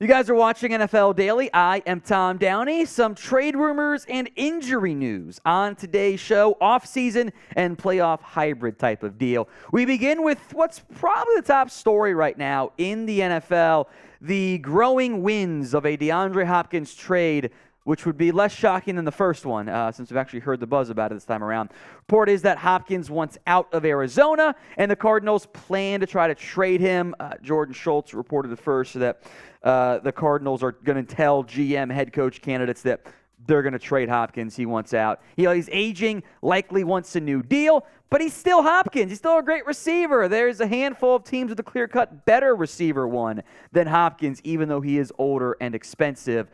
You guys are watching NFL Daily. I am Tom Downey. Some trade rumors and injury news on today's show, off-season and playoff hybrid type of deal. We begin with what's probably the top story right now in the NFL, the growing winds of a DeAndre Hopkins trade, which would be less shocking than the first one, since we've actually heard the buzz about it this time around. Report is that Hopkins wants out of Arizona, and the Cardinals plan to try to trade him. Jordan Schultz reported at first that the Cardinals are going to tell GM head coach candidates that they're going to trade Hopkins. He wants out. He's aging, likely wants a new deal, but he's still Hopkins. He's still a great receiver. There's a handful of teams with a clear-cut better receiver one than Hopkins, even though he is older and expensive.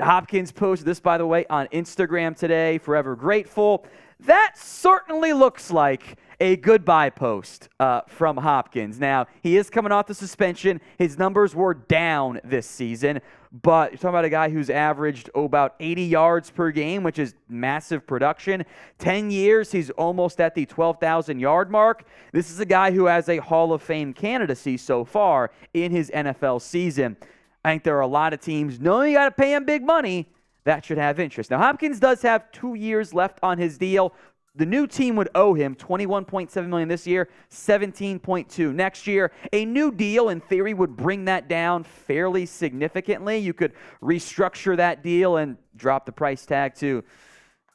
Hopkins posted this, by the way, on Instagram today, forever grateful. That certainly looks like a goodbye post from Hopkins. Now, he is coming off the suspension. His numbers were down this season, but you're talking about a guy who's averaged about 80 yards per game, which is massive production. 10 years, he's almost at the 12,000-yard mark. This is a guy who has a Hall of Fame candidacy so far in his NFL season. I think there are a lot of teams, knowing you got to pay him big money, that should have interest. Now, Hopkins does have 2 years left on his deal. The new team would owe him $21.7 million this year, $17.2 next year. A new deal, in theory, would bring that down fairly significantly. You could restructure that deal and drop the price tag to, in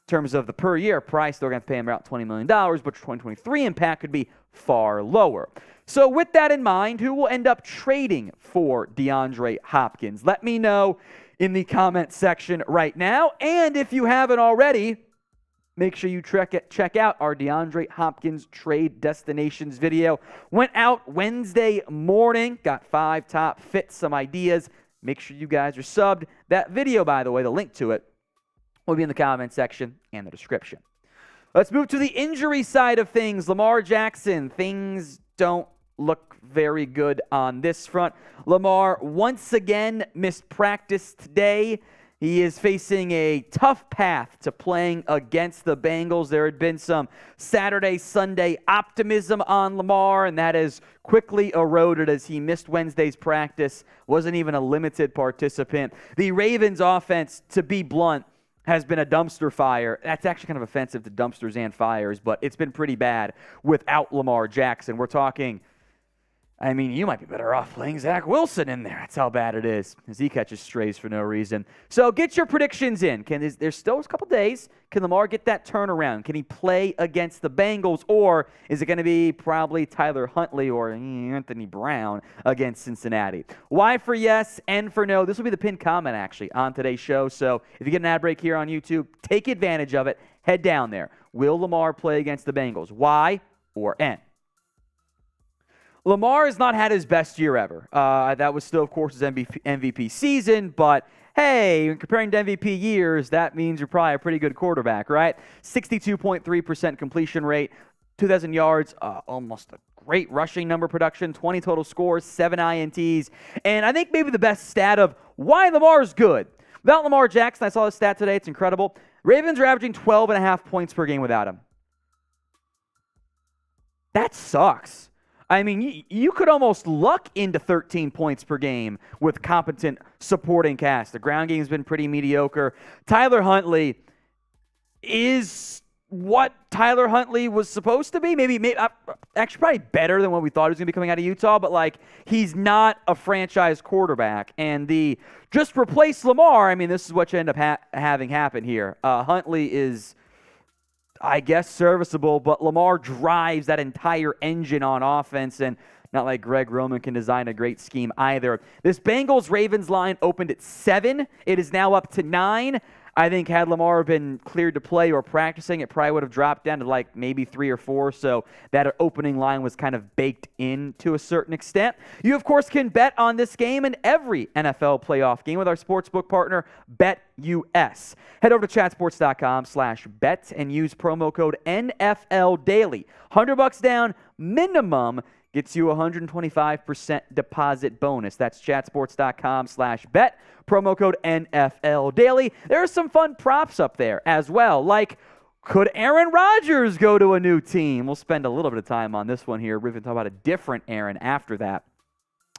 terms of the per year price, they're going to pay him about $20 million, but your 2023 impact could be far lower. So with that in mind, who will end up trading for DeAndre Hopkins? Let me know in the comment section right now. And if you haven't already, make sure you check out our DeAndre Hopkins trade destinations video. Went out Wednesday morning, got 5 top fits, some ideas. Make sure you guys are subbed. That video, by the way, the link to it will be in the comment section and the description. Let's move to the injury side of things. Lamar Jackson, things don't look very good on this front. Lamar once again missed practice today. He is facing a tough path to playing against the Bengals. There had been some Saturday, Sunday optimism on Lamar, and that has quickly eroded as he missed Wednesday's practice. Wasn't even a limited participant. The Ravens offense, to be blunt, has been a dumpster fire. That's actually kind of offensive to dumpsters and fires, but it's been pretty bad without Lamar Jackson. We're talking, you might be better off playing Zach Wilson in there. That's how bad it is, as he catches strays for no reason. So get your predictions in. There's still a couple days. Can Lamar get that turnaround? Can he play against the Bengals, or is it going to be probably Tyler Huntley or Anthony Brown against Cincinnati? Y for yes, N for no. This will be the pinned comment, actually, on today's show. So if you get an ad break here on YouTube, take advantage of it. Head down there. Will Lamar play against the Bengals? Y or N? Lamar has not had his best year ever. That was still, of course, his MVP season, but hey, comparing to MVP years, that means you're probably a pretty good quarterback, right? 62.3% completion rate, 2,000 yards, almost a great rushing number production, 20 total scores, 7 INTs, and I think maybe the best stat of why Lamar is good. Without Lamar Jackson, I saw this stat today, it's incredible. Ravens are averaging 12.5 points per game without him. That sucks. You could almost luck into 13 points per game with competent supporting cast. The ground game's been pretty mediocre. Tyler Huntley is what Tyler Huntley was supposed to be. Maybe actually probably better than what we thought he was going to be coming out of Utah, but he's not a franchise quarterback. And just replace Lamar, this is what you end up having happen here. Huntley is, I guess, serviceable, but Lamar drives that entire engine on offense, and not like Greg Roman can design a great scheme either. This Bengals-Ravens line opened at 7. It is now up to 9. I think had Lamar been cleared to play or practicing, it probably would have dropped down to maybe 3 or 4, so that opening line was kind of baked in to a certain extent. You, of course, can bet on this game and every NFL playoff game with our sportsbook partner, BetUS. Head over to chatsports.com/bet and use promo code NFLDaily. $100 down minimum gets you a 125% deposit bonus. That's chatsports.com/bet. Promo code NFLDaily. There are some fun props up there as well, like could Aaron Rodgers go to a new team? We'll spend a little bit of time on this one here. We're going to talk about a different Aaron after that.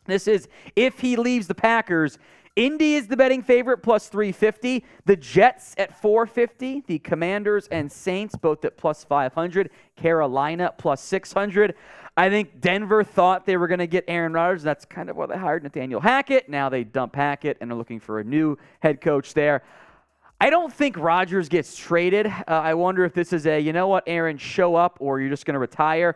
This is if he leaves the Packers, Indy is the betting favorite, plus 350. The Jets at 450. The Commanders and Saints both at plus 500. Carolina plus 600. I think Denver thought they were going to get Aaron Rodgers. That's kind of why they hired Nathaniel Hackett. Now they dump Hackett and are looking for a new head coach there. I don't think Rodgers gets traded. I wonder if this is a, you know what, Aaron, show up or you're just going to retire.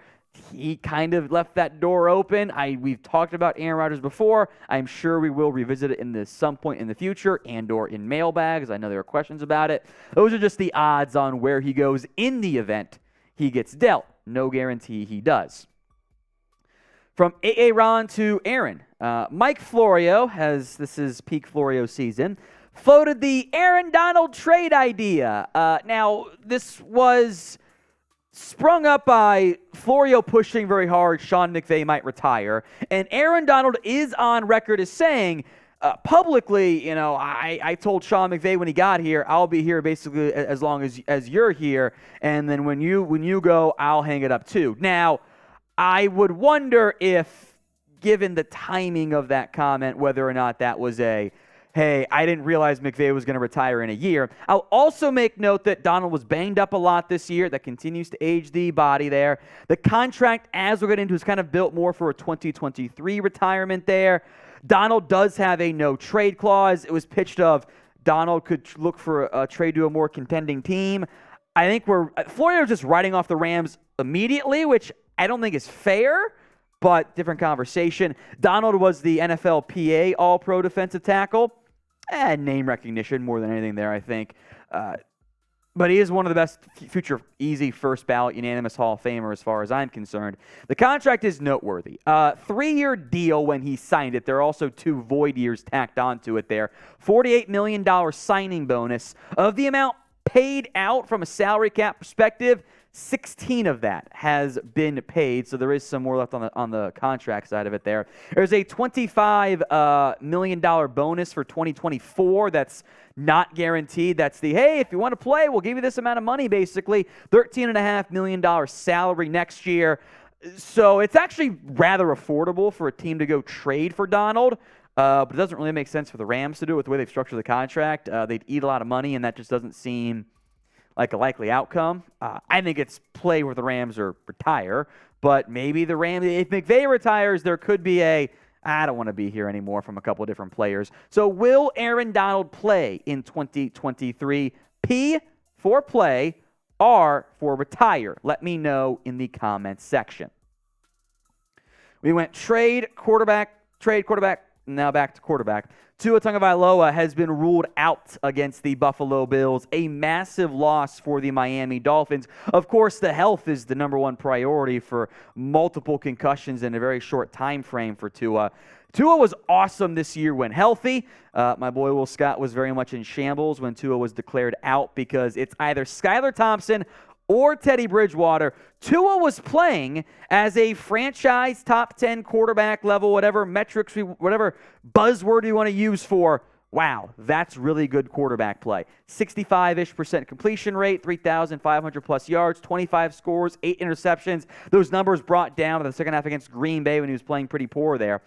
He kind of left that door open. We've talked about Aaron Rodgers before. I'm sure we will revisit it in some point in the future and or in mailbags. I know there are questions about it. Those are just the odds on where he goes in the event he gets dealt. No guarantee he does. From A.A. Ron to Aaron, Mike Florio this is peak Florio season, floated the Aaron Donald trade idea. Now, this was sprung up by Florio pushing very hard Sean McVay might retire. And Aaron Donald is on record as saying publicly, I told Sean McVay when he got here, I'll be here basically as long as you're here. And then when you go, I'll hang it up too. Now, I would wonder if, given the timing of that comment, whether or not that was hey, I didn't realize McVay was going to retire in a year. I'll also make note that Donald was banged up a lot this year. That continues to age the body there. The contract, as we'll get into, is kind of built more for a 2023 retirement there. Donald does have a no-trade clause. It was pitched of Donald could look for a trade to a more contending team. I think Florio's just writing off the Rams immediately, which I don't think is fair, but different conversation. Donald was the NFL PA All-Pro defensive tackle. Name recognition more than anything there, I think. But he is one of the best future easy first ballot unanimous Hall of Famer as far as I'm concerned. The contract is noteworthy. 3-year deal when he signed it. There are also 2 void years tacked onto it there. $48 million signing bonus. Of the amount paid out from a salary cap perspective, 16 of that has been paid, so there is some more left on the contract side of it there. There's a $25 million bonus for 2024 that's not guaranteed. That's hey, if you want to play, we'll give you this amount of money, basically. $13.5 million salary next year. So it's actually rather affordable for a team to go trade for Donald, but it doesn't really make sense for the Rams to do it with the way they've structured the contract. They'd eat a lot of money, and that just doesn't seem like a likely outcome. I think it's play where the Rams or retire, but maybe the Rams, if McVay retires, there could be I don't want to be here anymore from a couple of different players. So will Aaron Donald play in 2023? P for play, R for retire. Let me know in the comments section. We went trade, quarterback, now back to quarterback. Tua Tagovailoa has been ruled out against the Buffalo Bills, a massive loss for the Miami Dolphins. Of course, the health is the number one priority for multiple concussions in a very short time frame for Tua. Tua was awesome this year when healthy. My boy Will Scott was very much in shambles when Tua was declared out because it's either Skylar Thompson or Teddy Bridgewater. Tua was playing as a franchise top 10 quarterback level, whatever metrics, whatever buzzword you want to use for, wow, that's really good quarterback play. 65-ish% completion rate, 3,500 plus yards, 25 scores, 8 interceptions. Those numbers brought down in the second half against Green Bay when he was playing pretty poor there.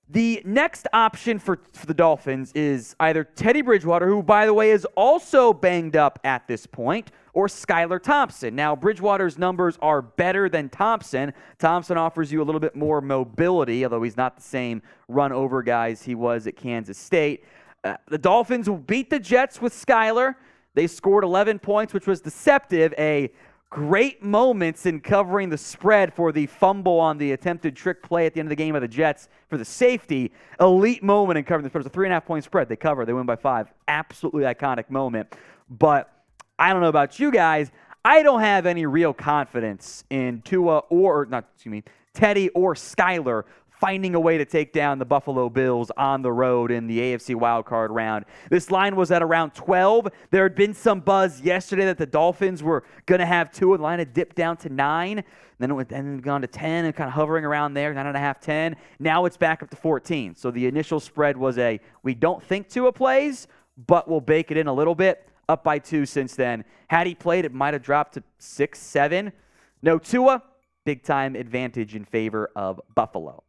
The next option for the Dolphins is either Teddy Bridgewater, who, by the way, is also banged up at this point, or Skylar Thompson. Now, Bridgewater's numbers are better than Thompson. Thompson offers you a little bit more mobility, although he's not the same run-over guys he was at Kansas State. The Dolphins will beat the Jets with Skylar. They scored 11 points, which was deceptive. A great moments in covering the spread for the fumble on the attempted trick play at the end of the game of the Jets for the safety. Elite moment in covering the spread. It was a 3.5-point spread. They cover. They win by 5. Absolutely iconic moment. But I don't know about you guys. I don't have any real confidence in Tua Teddy or Skylar finding a way to take down the Buffalo Bills on the road in the AFC wildcard round. This line was at around 12. There had been some buzz yesterday that the Dolphins were going to have Tua. The line had dipped down to 9. Then it had gone to 10 and kind of hovering around there, 9.5, 10. Now it's back up to 14. So the initial spread was we don't think Tua plays, but we'll bake it in a little bit. Up by 2 since then. Had he played, it might have dropped to 6, 7. No Tua, big-time advantage in favor of Buffalo.